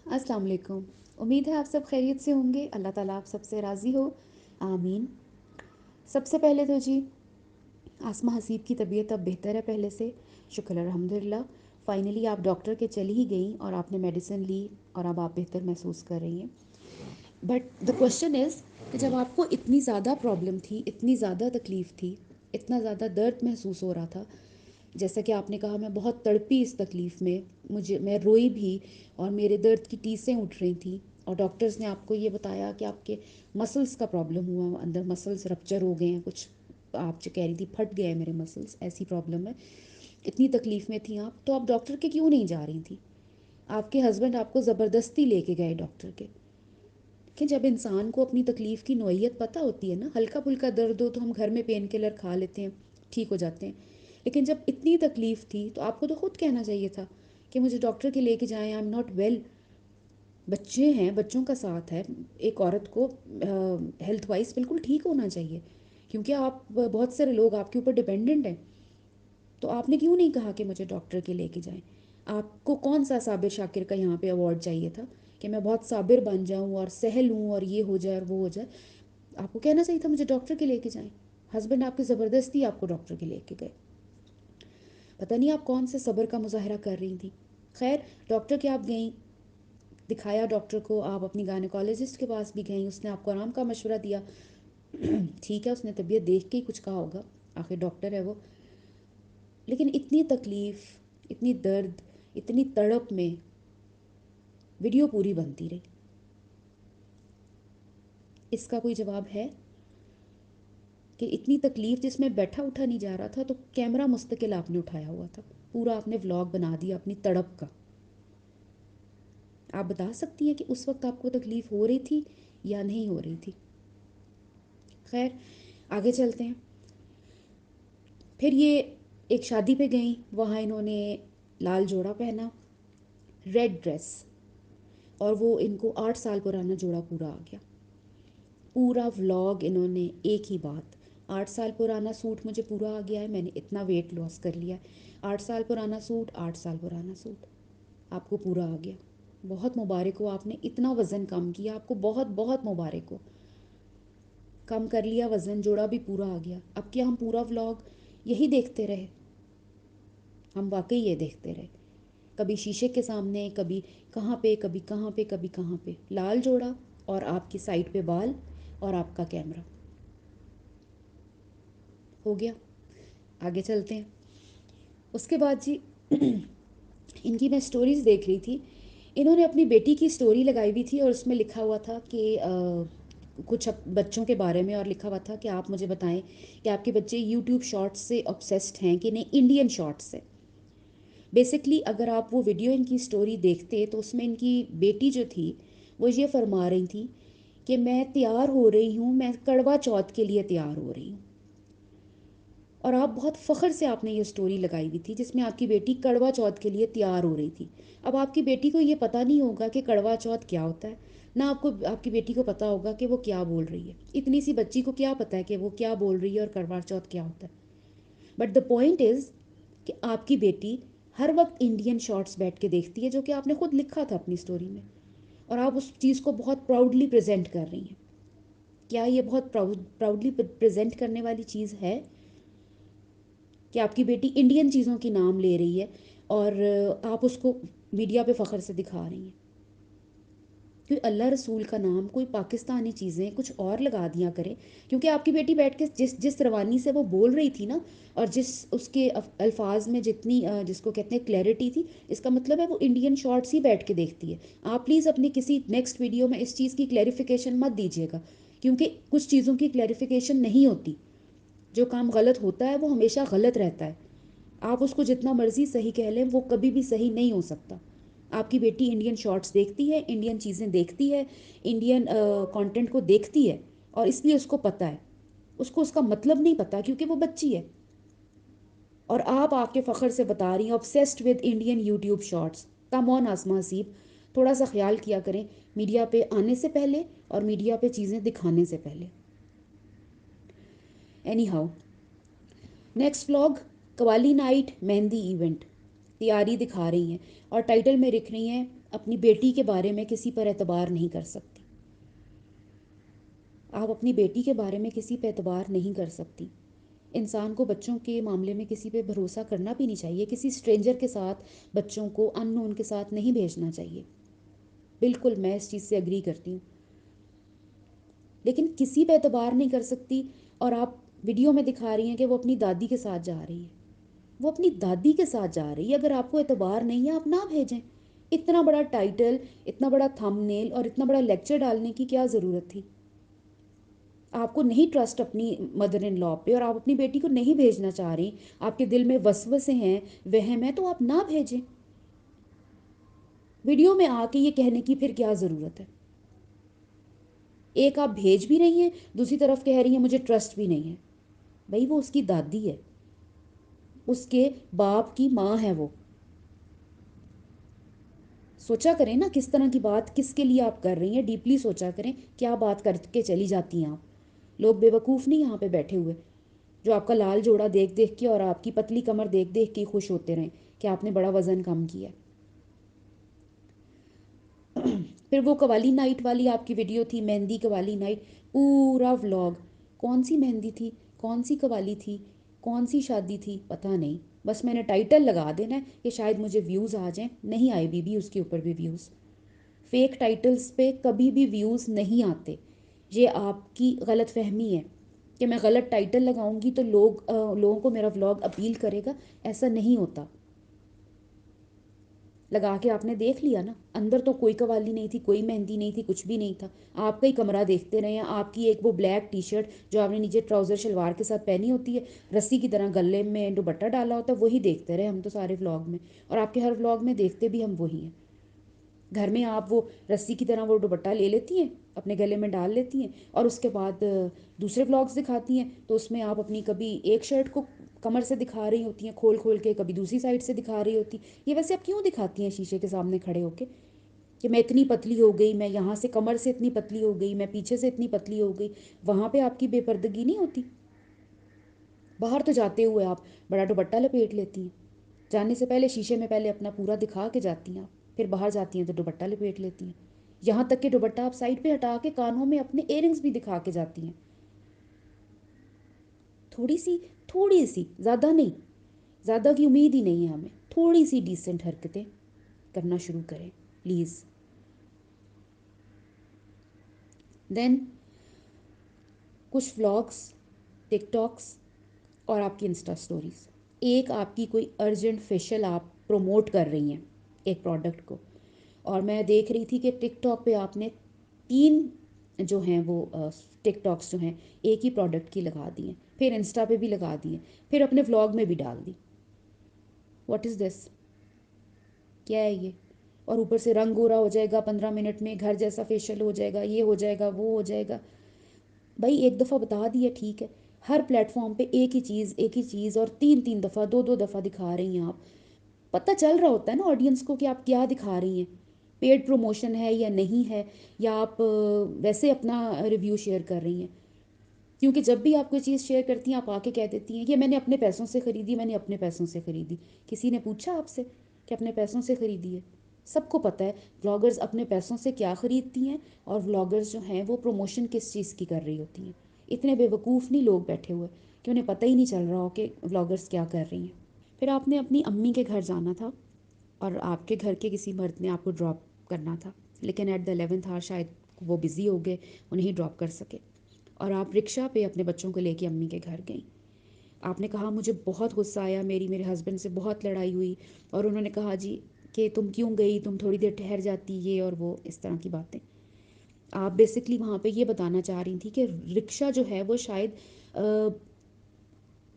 السلام علیکم. امید ہے آپ سب خیریت سے ہوں گے. اللہ تعالیٰ آپ سب سے راضی ہو. آمین. سب سے پہلے تو جی آسمہ حسیب کی طبیعت اب بہتر ہے پہلے سے, شکر الحمد للہ. فائنلی آپ ڈاکٹر کے چلی ہی گئیں اور آپ نے میڈیسن لی اور اب آپ بہتر محسوس کر رہی ہیں. بٹ دا کوشچن از کہ جب آپ کو اتنی زیادہ پرابلم تھی, اتنی زیادہ تکلیف تھی, اتنا زیادہ درد محسوس ہو رہا تھا, جیسا کہ آپ نے کہا میں بہت تڑپی اس تکلیف میں روئی بھی, اور میرے درد کی ٹیسیں اٹھ رہی تھیں, اور ڈاکٹرز نے آپ کو یہ بتایا کہ آپ کے مسلس کا پرابلم ہوا, اندر مسلس رپچر ہو گئے ہیں, کچھ آپ جو کہہ رہی تھی پھٹ گئے ہیں میرے مسلس, ایسی پرابلم ہے. اتنی تکلیف میں تھیں آپ, تو آپ ڈاکٹر کے کیوں نہیں جا رہی تھیں؟ آپ کے ہسبینڈ آپ کو زبردستی لے کے گئے ڈاکٹر کے. کہ جب انسان کو اپنی تکلیف کی نوعیت پتہ ہوتی ہے نا, ہلکا پھلکا درد ہو تو ہم گھر میں پین کلر کھا لیتے ہیں, ٹھیک ہو جاتے ہیں. لیکن جب اتنی تکلیف تھی تو آپ کو تو خود کہنا چاہیے تھا کہ مجھے ڈاکٹر کے لے کے جائیں, آئی ایم ناٹ ویل. بچے ہیں, بچوں کا ساتھ ہے, ایک عورت کو ہیلتھ وائز بالکل ٹھیک ہونا چاہیے, کیونکہ آپ بہت سارے لوگ آپ کے اوپر ڈپینڈنٹ ہیں. تو آپ نے کیوں نہیں کہا کہ مجھے ڈاکٹر کے لے کے جائیں؟ آپ کو کون سا صابر شاکر کا یہاں پہ ایوارڈ چاہیے تھا کہ میں بہت صابر بن جاؤں اور سہل ہوں اور یہ ہو جائے اور وہ ہو جائے؟ آپ کو کہنا چاہیے تھا مجھے ڈاکٹر کے لے کے جائیں. ہسبینڈ آپ کی زبردستی آپ کو ڈاکٹر کے لے کے گئے. پتہ نہیں آپ کون سے صبر کا مظاہرہ کر رہی تھیں. خیر, ڈاکٹر کے آپ گئیں, دکھایا ڈاکٹر کو, آپ اپنی گائنیکالوجسٹ کے پاس بھی گئیں, اس نے آپ کو آرام کا مشورہ دیا. ٹھیک ہے, اس نے طبیعت دیکھ کے ہی کچھ کہا ہوگا, آخر ڈاکٹر ہے وہ. لیکن اتنی تکلیف, اتنی درد, اتنی تڑپ میں ویڈیو پوری بنتی رہی. اس کا کوئی جواب ہے؟ کہ اتنی تکلیف جس میں بیٹھا اٹھا نہیں جا رہا تھا, تو کیمرہ مستقل آپ نے اٹھایا ہوا تھا, پورا آپ نے ولاگ بنا دیا اپنی تڑپ کا. آپ بتا سکتی ہیں کہ اس وقت آپ کو تکلیف ہو رہی تھی یا نہیں ہو رہی تھی؟ خیر, آگے چلتے ہیں. پھر یہ ایک شادی پہ گئیں, وہاں انہوں نے لال جوڑا پہنا, ریڈ ڈریس, اور وہ ان کو 8 سال پرانا جوڑا پورا آ گیا. پورا ولاگ انہوں نے ایک ہی بات, 8 سال پرانا سوٹ مجھے پورا آ گیا ہے, میں نے اتنا ویٹ لاس کر لیا ہے, 8 سال پرانا سوٹ, 8 سال پرانا سوٹ آپ کو پورا آ گیا. بہت مبارک ہو, آپ نے اتنا وزن کم کیا, آپ کو بہت بہت مبارک ہو. کم کر لیا وزن, جوڑا بھی پورا آ گیا. اب کیا ہم پورا ولاگ یہی دیکھتے رہے؟ ہم واقعی یہ دیکھتے رہے, کبھی شیشے کے سامنے, کبھی کہاں پہ, کبھی کہاں پہ, کبھی کہاں پہ, لال جوڑا اور آپ کی سائڈ پہ بال اور آپ کا کیمرہ. ہو گیا. آگے چلتے ہیں. اس کے بعد جی ان کی میں سٹوریز دیکھ رہی تھی, انہوں نے اپنی بیٹی کی سٹوری لگائی ہوئی تھی, اور اس میں لکھا ہوا تھا کہ کچھ بچوں کے بارے میں, اور لکھا ہوا تھا کہ آپ مجھے بتائیں کہ آپ کے بچے یوٹیوب شارٹس سے obsessed ہیں کہ نہیں انڈین شارٹس سے. بیسکلی اگر آپ وہ ویڈیو ان کی سٹوری دیکھتے تو اس میں ان کی بیٹی جو تھی وہ یہ فرما رہی تھی کہ میں تیار ہو رہی ہوں, میں کڑوا چوتھ کے لیے تیار ہو رہی ہوں. اور آپ بہت فخر سے آپ نے یہ سٹوری لگائی ہوئی تھی جس میں آپ کی بیٹی کڑوا چوتھ کے لیے تیار ہو رہی تھی. اب آپ کی بیٹی کو یہ پتہ نہیں ہوگا کہ کڑوا چوتھ کیا ہوتا ہے, نہ آپ کی بیٹی کو پتہ ہوگا کہ وہ کیا بول رہی ہے. اتنی سی بچی کو کیا پتہ ہے کہ وہ کیا بول رہی ہے اور کڑوا چوتھ کیا ہوتا ہے. بٹ دا پوائنٹ از کہ آپ کی بیٹی ہر وقت انڈین شارٹس بیٹھ کے دیکھتی ہے, جو کہ آپ نے خود لکھا تھا اپنی سٹوری میں, اور آپ اس چیز کو بہت پراؤڈلی پریزنٹ کر رہی ہیں. کیا یہ بہت پراؤڈلی پریزنٹ کرنے والی چیز ہے کہ آپ کی بیٹی انڈین چیزوں کی نام لے رہی ہے اور آپ اس کو میڈیا پہ فخر سے دکھا رہی ہیں؟ کوئی اللہ رسول کا نام, کوئی پاکستانی چیزیں کچھ اور لگا دیا کریں, کیونکہ آپ کی بیٹی بیٹھ کے جس روانی سے وہ بول رہی تھی نا, اور جس اس کے الفاظ میں جتنی جس کو کہتے ہیں کلیئرٹی تھی, اس کا مطلب ہے وہ انڈین شارٹس ہی بیٹھ کے دیکھتی ہے. آپ پلیز اپنی کسی نیکسٹ ویڈیو میں اس چیز کی کلیریفیکیشن مت دیجیے گا, کیونکہ کچھ چیزوں کی کلیریفیکیشن نہیں ہوتی. جو کام غلط ہوتا ہے وہ ہمیشہ غلط رہتا ہے. آپ اس کو جتنا مرضی صحیح کہہ لیں, وہ کبھی بھی صحیح نہیں ہو سکتا. آپ کی بیٹی انڈین شارٹس دیکھتی ہے, انڈین چیزیں دیکھتی ہے, انڈین کانٹینٹ کو دیکھتی ہے, اور اس لیے اس کو پتہ ہے. اس کو اس کا مطلب نہیں پتہ کیونکہ وہ بچی ہے. اور آپ کے فخر سے بتا رہی ہیں obsessed with Indian YouTube shorts. Come on Asma Haseeb, تھوڑا سا خیال کیا کریں میڈیا پہ آنے سے پہلے اور میڈیا پہ چیزیں دکھانے سے پہلے. Any how, next vlog qawwali night mehndi event, تیاری دکھا رہی ہیں, اور ٹائٹل میں لکھ رہی ہیں اپنی بیٹی کے بارے میں کسی پر اعتبار نہیں کر سکتی. آپ اپنی بیٹی کے بارے میں کسی پہ اعتبار نہیں کر سکتی. انسان کو بچوں کے معاملے میں کسی پہ بھروسہ کرنا بھی نہیں چاہیے. کسی اسٹرینجر کے ساتھ بچوں کو ان نون کے ساتھ نہیں بھیجنا چاہیے. بالکل میں اس چیز سے اگری کرتی ہوں. لیکن کسی پہ اعتبار نہیں کر سکتی اور آپ ویڈیو میں دکھا رہی ہیں کہ وہ اپنی دادی کے ساتھ جا رہی ہے. وہ اپنی دادی کے ساتھ جا رہی ہے. اگر آپ کو اعتبار نہیں ہے آپ نہ بھیجیں. اتنا بڑا ٹائٹل، اتنا بڑا تھم نیل اور اتنا بڑا لیکچر ڈالنے کی کیا ضرورت تھی؟ آپ کو نہیں ٹرسٹ اپنی مدر ان لا پہ اور آپ اپنی بیٹی کو نہیں بھیجنا چاہ رہی، آپ کے دل میں وسوسے ہیں، وہم ہے، تو آپ نہ بھیجیں. ویڈیو میں آ کے یہ کہنے کی پھر کیا ضرورت ہے؟ ایک آپ بھیج بھی رہی ہیں، دوسری طرف کہہ رہی ہیں مجھے ٹرسٹ بھی نہیں ہے. بھائی وہ اس کی دادی ہے، اس کے باپ کی ماں ہے. وہ سوچا کریں نا کس طرح کی بات کس کے لیے آپ کر رہی ہیں. ڈیپلی سوچا کریں کیا بات کر کے چلی جاتی ہیں آپ. لوگ بے وقوف نہیں یہاں پہ بیٹھے ہوئے جو آپ کا لال جوڑا دیکھ دیکھ کے اور آپ کی پتلی کمر دیکھ دیکھ کے خوش ہوتے رہیں کہ آپ نے بڑا وزن کم کیا. پھر وہ قوالی نائٹ والی آپ کی ویڈیو تھی، مہندی قوالی نائٹ، پورا ولاگ. کون سی مہندی تھی، کون سی قوالی تھی، کون سی شادی تھی، پتہ نہیں. بس میں نے ٹائٹل لگا دینا ہے کہ شاید مجھے ویوز آ جائیں. نہیں آئے بھی اس کے اوپر بھی ویوز. فیک ٹائٹلز پہ کبھی بھی ویوز نہیں آتے. یہ آپ کی غلط فہمی ہے کہ میں غلط ٹائٹل لگاؤں گی تو لوگوں کو میرا ولاگ اپیل کرے گا. ایسا نہیں ہوتا. لگا کے آپ نے دیکھ لیا نا، اندر تو کوئی قوالی نہیں تھی، کوئی مہندی نہیں تھی، کچھ بھی نہیں تھا. آپ کا ہی کمرہ دیکھتے رہے ہیں. آپ کی ایک وہ بلیک ٹی شرٹ جو آپ نے نیچے ٹراؤزر شلوار کے ساتھ پہنی ہوتی ہے، رسی کی طرح گلے میں دوپٹہ ڈالا ہوتا ہے، وہی دیکھتے رہے ہم تو سارے ولاگ میں. اور آپ کے ہر ولاگ میں دیکھتے بھی ہم وہی ہیں. گھر میں آپ وہ رسی کی طرح وہ دوپٹہ لے لیتی ہیں، اپنے گلے میں ڈال لیتی ہیں، اور اس کے بعد دوسرے ولاگس دکھاتی ہیں تو اس میں آپ اپنی کبھی ایک شرٹ کو کمر سے دکھا رہی ہوتی ہیں کھول کھول کے، کبھی دوسری سائڈ سے دکھا رہی ہوتی. یہ ویسے آپ کیوں دکھاتی ہیں شیشے کے سامنے کھڑے ہو کے کہ میں اتنی پتلی ہو گئی، میں یہاں سے کمر سے اتنی پتلی ہو گئی، میں پیچھے سے اتنی پتلی ہو گئی؟ وہاں پہ آپ کی بے پردگی نہیں ہوتی؟ باہر تو جاتے ہوئے آپ بڑا دوپٹہ لپیٹ لیتی ہیں. جانے سے پہلے شیشے میں پہلے اپنا پورا دکھا کے جاتی ہیں آپ، پھر باہر جاتی ہیں تو دوپٹہ لپیٹ لیتی ہیں. یہاں تک کہ دوپٹہ آپ سائڈ پہ ہٹا کے کانوں میں اپنے ایئرنگس بھی دکھا کے جاتی ہیں. تھوڑی سی زیادہ نہیں، زیادہ کی امید ہی نہیں ہے ہمیں. تھوڑی سی ڈیسنٹ حرکتیں کرنا شروع کریں پلیز. دین کچھ ولاگس، ٹک ٹاکس اور آپ کی انسٹا سٹوریز. ایک آپ کی کوئی ارجنٹ فیشل آپ پروموٹ کر رہی ہیں ایک پروڈکٹ کو، اور میں دیکھ رہی تھی کہ ٹک ٹاک پہ آپ نے 3 جو ہیں وہ ٹک ٹاکس جو ہیں ایک ہی پروڈکٹ کی لگا دی ہیں، پھر انسٹا پہ بھی لگا دی ہیں، پھر اپنے ولاگ میں بھی ڈال دی. واٹ از دس؟ کیا ہے یہ؟ اور اوپر سے رنگ گورا ہو جائے گا 15 منٹ میں، گھر جیسا فیشیل ہو جائے گا، یہ ہو جائے گا، وہ ہو جائے گا. بھائی ایک دفعہ بتا دیا ٹھیک ہے. ہر پلیٹ فارم پہ ایک ہی چیز اور 3 دفعہ 2 دفعہ دکھا رہی ہیں آپ. پتہ چل رہا ہوتا ہے نا آڈینس کو کہ آپ کیا دکھا رہی ہیں، پیڈ پروموشن ہے یا نہیں ہے، یا آپ ویسے اپنا ریویو شیئر کر رہی ہیں. کیونکہ جب بھی آپ کوئی چیز شیئر کرتی ہیں آپ آ کے کہہ دیتی ہیں یہ میں نے اپنے پیسوں سے خریدی، میں نے اپنے پیسوں سے خریدی. کسی نے پوچھا آپ سے کہ اپنے پیسوں سے خریدی ہے؟ سب کو پتہ ہے ولاگرز اپنے پیسوں سے کیا خریدتی ہیں اور ولاگرز جو ہیں وہ پروموشن کس چیز کی کر رہی ہوتی ہیں. اتنے بے وقوف نہیں لوگ بیٹھے ہوئے کہ انہیں پتہ ہی نہیں چل رہا ہو کہ ولاگرز کیا کر رہی ہیں. پھر آپ نے اپنی امی کے گھر جانا تھا اور آپ کے گھر کے کسی مرد نے آپ کو ڈراپ کرنا تھا، لیکن ایٹ دا 11th آور شاید وہ بزی ہو گئے، انہیں ڈراپ کر سکے، اور آپ رکشہ پہ اپنے بچوں کو لے کے امی کے گھر گئیں. آپ نے کہا مجھے بہت غصہ آیا، میرے ہسبینڈ سے بہت لڑائی ہوئی، اور انہوں نے کہا جی کہ تم کیوں گئی، تم تھوڑی دیر ٹھہر جاتی، یہ اور وہ اس طرح کی باتیں. آپ بیسکلی وہاں پہ یہ بتانا چاہ رہی تھی کہ رکشہ جو ہے وہ شاید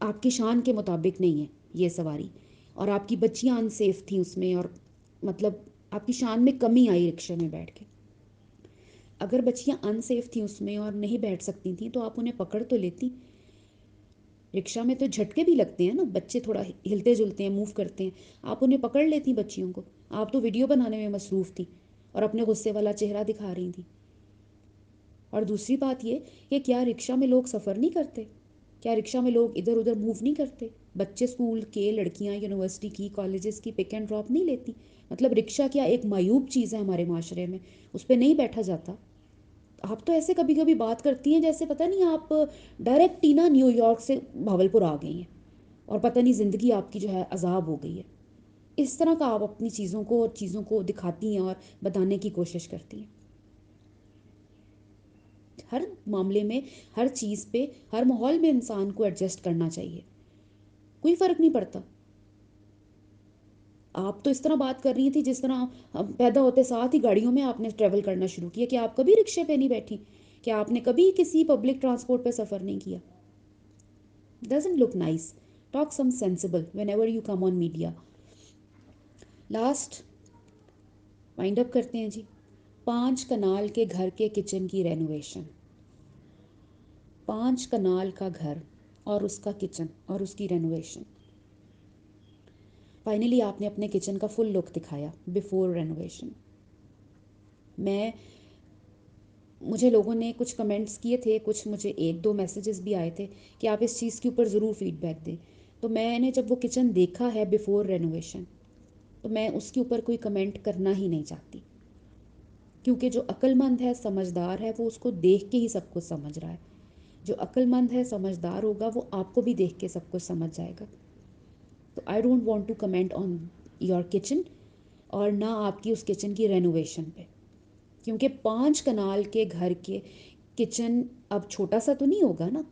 آپ کی شان کے مطابق نہیں ہے یہ سواری، اور آپ کی بچیاں ان سیف تھیں اس میں، اور مطلب آپ کی شان میں کمی آئی رکشے میں بیٹھ کے. اگر بچیاں ان سیف تھیں اس میں اور نہیں بیٹھ سکتی تھیں تو آپ انہیں پکڑ تو لیتی. رکشہ میں تو جھٹکے بھی لگتے ہیں نا، بچے تھوڑا ہلتے جلتے ہیں، موو کرتے ہیں، آپ انہیں پکڑ لیتی بچیوں کو. آپ تو ویڈیو بنانے میں مصروف تھیں اور اپنے غصے والا چہرہ دکھا رہی تھیں. اور دوسری بات یہ کہ کیا رکشہ میں لوگ سفر نہیں کرتے؟ کیا رکشہ میں لوگ ادھر ادھر موو نہیں کرتے؟ بچے اسکول کے، لڑکیاں یونیورسٹی کی، کالجز کی پک اینڈ ڈراپ نہیں لیتی. مطلب رکشہ کیا ایک معیوب چیز ہے ہمارے معاشرے میں، اس پہ نہیں بیٹھا جاتا. آپ تو ایسے کبھی کبھی بات کرتی ہیں جیسے پتہ نہیں آپ ڈائریکٹ ہی نا نیو یارک سے بھاولپور آ گئی ہیں اور پتہ نہیں زندگی آپ کی جو ہے عذاب ہو گئی ہے. اس طرح کا آپ اپنی چیزوں کو دکھاتی ہیں اور بتانے کی کوشش کرتی ہیں. ہر معاملے میں، ہر چیز پہ، ہر ماحول میں انسان کو ایڈجسٹ کرنا چاہیے، کوئی فرق نہیں پڑتا. آپ تو اس طرح بات کر رہی تھی جس طرح پیدا ہوتے ساتھ ہی گاڑیوں میں آپ نے ٹریول کرنا شروع کیا. کہ آپ کبھی رکشے پہ نہیں بیٹھی؟ کیا آپ نے کبھی کسی پبلک ٹرانسپورٹ پہ سفر نہیں کیا؟ Doesn't look nice. Talk some sensible whenever you come on media. Last wind up کرتے ہیں جی. 5 کنال کے گھر کے کچن کی رینوویشن. 5 کنال کا گھر اور اس کا کچن اور اس کی رینوویشن. فائنلی آپ نے اپنے کچن کا فل لک دکھایا بیفور رینوویشن. مجھے لوگوں نے کچھ کمنٹس کیے تھے، کچھ مجھے 1-2 میسیجز بھی آئے تھے کہ آپ اس چیز کے اوپر ضرور فیڈ بیک دیں. تو میں نے جب وہ کچن دیکھا ہے بیفور رینوویشن تو میں اس کے اوپر کوئی کمنٹ کرنا ہی نہیں چاہتی، کیونکہ جو عقل مند ہے، سمجھدار ہے، وہ اس کو دیکھ کے ہی سب کچھ سمجھ رہا ہے. جو عقل مند ہے، سمجھدار ہوگا، وہ آپ کو بھی دیکھ کے سب کچھ سمجھ جائے گا. تو I don't want to comment on your kitchen, اور نہ آپ کی اس کچن کی رینوویشن پہ، کیونکہ 5 کنال کے گھر کے کچن اب چھوٹا سا تو نہیں ہوگا نا.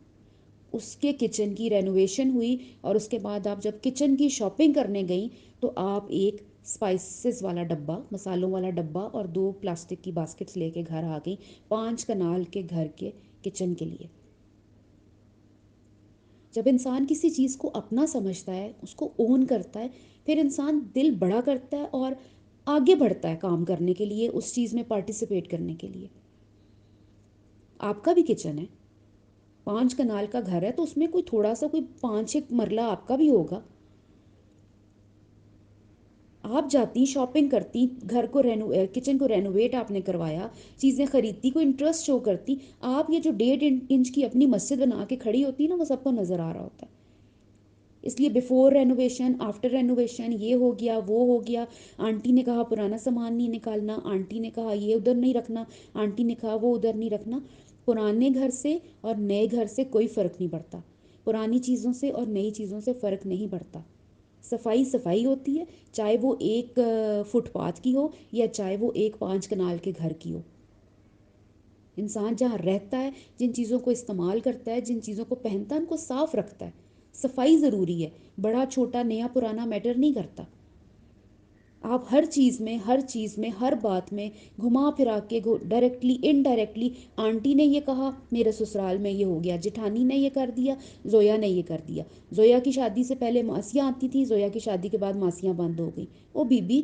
اس کے کچن کی رینوویشن ہوئی اور اس کے بعد آپ جب کچن کی شاپنگ کرنے گئیں تو آپ ایک اسپائسز والا ڈبہ، مسالوں والا ڈبہ اور 2 پلاسٹک کی باسکٹس لے کے گھر آ گئیں 5 کنال کے گھر کے کچن کے لیے. جب انسان کسی چیز کو اپنا سمجھتا ہے، اس کو اون کرتا ہے، پھر انسان دل بڑا کرتا ہے اور آگے بڑھتا ہے کام کرنے کے لیے، اس چیز میں پارٹیسپیٹ کرنے کے لیے. آپ کا بھی کچن ہے، 5 کنال کا گھر ہے، تو اس میں کوئی تھوڑا سا کوئی 5 ایک مرلہ آپ کا بھی ہوگا. آپ جاتی شاپنگ کرتی، گھر کو کچن کو رینوویٹ آپ نے کروایا، چیزیں خریدتی، کوئی انٹرسٹ شو کرتی. آپ یہ جو 1.5 انچ کی اپنی مسجد بنا کے کھڑی ہوتی نا، وہ سب کو نظر آ رہا ہوتا ہے. اس لیے بیفور رینوویشن، آفٹر رینوویشن، یہ ہو گیا، وہ ہو گیا. آنٹی نے کہا پرانا سامان نہیں نکالنا، آنٹی نے کہا یہ ادھر نہیں رکھنا، آنٹی نے کہا وہ ادھر نہیں رکھنا. پرانے گھر سے اور نئے گھر سے کوئی فرق نہیں پڑتا. پرانی چیزوں سے اور نئی چیزوں سے فرق نہیں پڑتا. صفائی صفائی ہوتی ہے، چاہے وہ ایک فٹ پاتھ کی ہو یا چاہے وہ ایک 5 کنال کے گھر کی ہو. انسان جہاں رہتا ہے، جن چیزوں کو استعمال کرتا ہے، جن چیزوں کو پہنتا ہے، ان کو صاف رکھتا ہے. صفائی ضروری ہے، بڑا چھوٹا نیا پرانا میٹر نہیں کرتا. آپ ہر چیز میں ہر بات میں گھما پھرا کے ڈائریکٹلی انڈائریکٹلی آنٹی نے یہ کہا میرے سسرال میں یہ ہو گیا، جٹھانی نے یہ کر دیا، زویا نے یہ کر دیا. زویا کی شادی سے پہلے ماسیاں آتی تھیں، زویا کی شادی کے بعد ماسیاں بند ہو گئیں. او بی بی،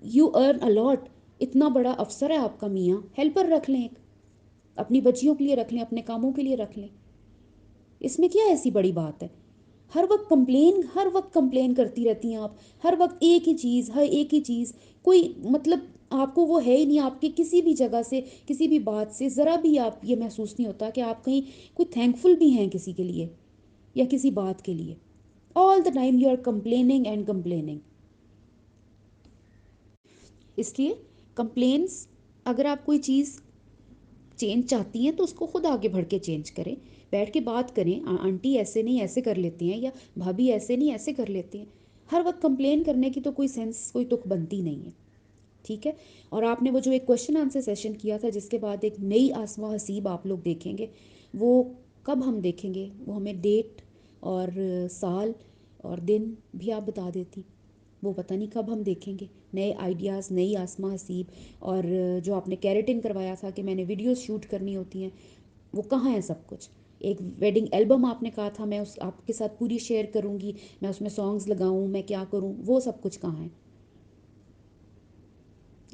یو ارن الاٹ، اتنا بڑا افسر ہے آپ کا میاں، ہیلپر رکھ لیں، ایک اپنی بچیوں کے لیے رکھ لیں، اپنے کاموں کے لیے رکھ لیں. اس میں کیا ایسی بڑی بات ہے؟ ہر وقت کمپلین کرتی رہتی ہیں آپ. ہر وقت ایک ہی چیز، کوئی مطلب آپ کو وہ ہے ہی نہیں. آپ کے کسی بھی جگہ سے، کسی بھی بات سے ذرا بھی آپ یہ محسوس نہیں ہوتا کہ آپ کہیں کوئی تھینک فل بھی ہیں کسی کے لیے یا کسی بات کے لیے. All the time you are complaining and complaining. اس لیے کمپلینس، اگر آپ کوئی چیز چینج چاہتی ہیں تو اس کو خود آگے بڑھ کے چینج کریں، بیٹھ کے بات کریں. آنٹی ایسے نہیں ایسے کر لیتی ہیں، یا بھابھی ایسے نہیں ایسے کر لیتی ہیں. ہر وقت کمپلین کرنے کی تو کوئی سینس، کوئی تک بنتی نہیں ہے. ٹھیک ہے. اور آپ نے وہ جو ایک کوشچن آنسر سیشن کیا تھا جس کے بعد ایک نئی آسماں حسیب آپ لوگ دیکھیں گے، وہ کب ہم دیکھیں گے؟ وہ ہمیں ڈیٹ اور سال اور دن بھی آپ بتا دیتی. وہ پتہ نہیں کب ہم دیکھیں گے نئے آئیڈیاز، نئی آسماں حسیب. اور جو آپ نے کیریٹن کروایا تھا کہ میں نے ویڈیوز شوٹ کرنی ہوتی ہیں، وہ کہاں ہے سب کچھ؟ ایک ویڈنگ البم آپ نے کہا تھا میں اس آپ کے ساتھ پوری شیئر کروں گی، میں اس میں سانگز لگاؤں، میں کیا کروں، وہ سب کچھ کہاں ہے؟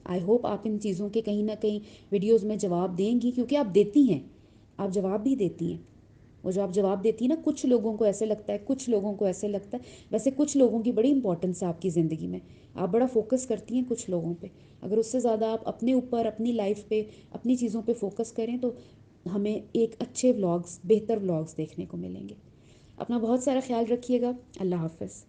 آئی ہوپ آپ ان چیزوں کے کہیں نہ کہیں ویڈیوز میں جواب دیں گی، کیونکہ آپ دیتی ہیں، آپ جواب بھی دیتی ہیں. وہ جو آپ جواب دیتی ہیں نا، کچھ لوگوں کو ایسے لگتا ہے، کچھ لوگوں کو ایسے لگتا ہے. ویسے کچھ لوگوں کی بڑی امپورٹنس ہے آپ کی زندگی میں، آپ بڑا فوکس کرتی ہیں کچھ لوگوں پہ. اگر اس سے زیادہ آپ اپنے اوپر، اپنی لائف پہ، اپنی چیزوں پہ فوکس کریں تو ہمیں ایک اچھے ولاگز، بہتر ولاگز دیکھنے کو ملیں گے. اپنا بہت سارا خیال رکھیے گا. اللہ حافظ.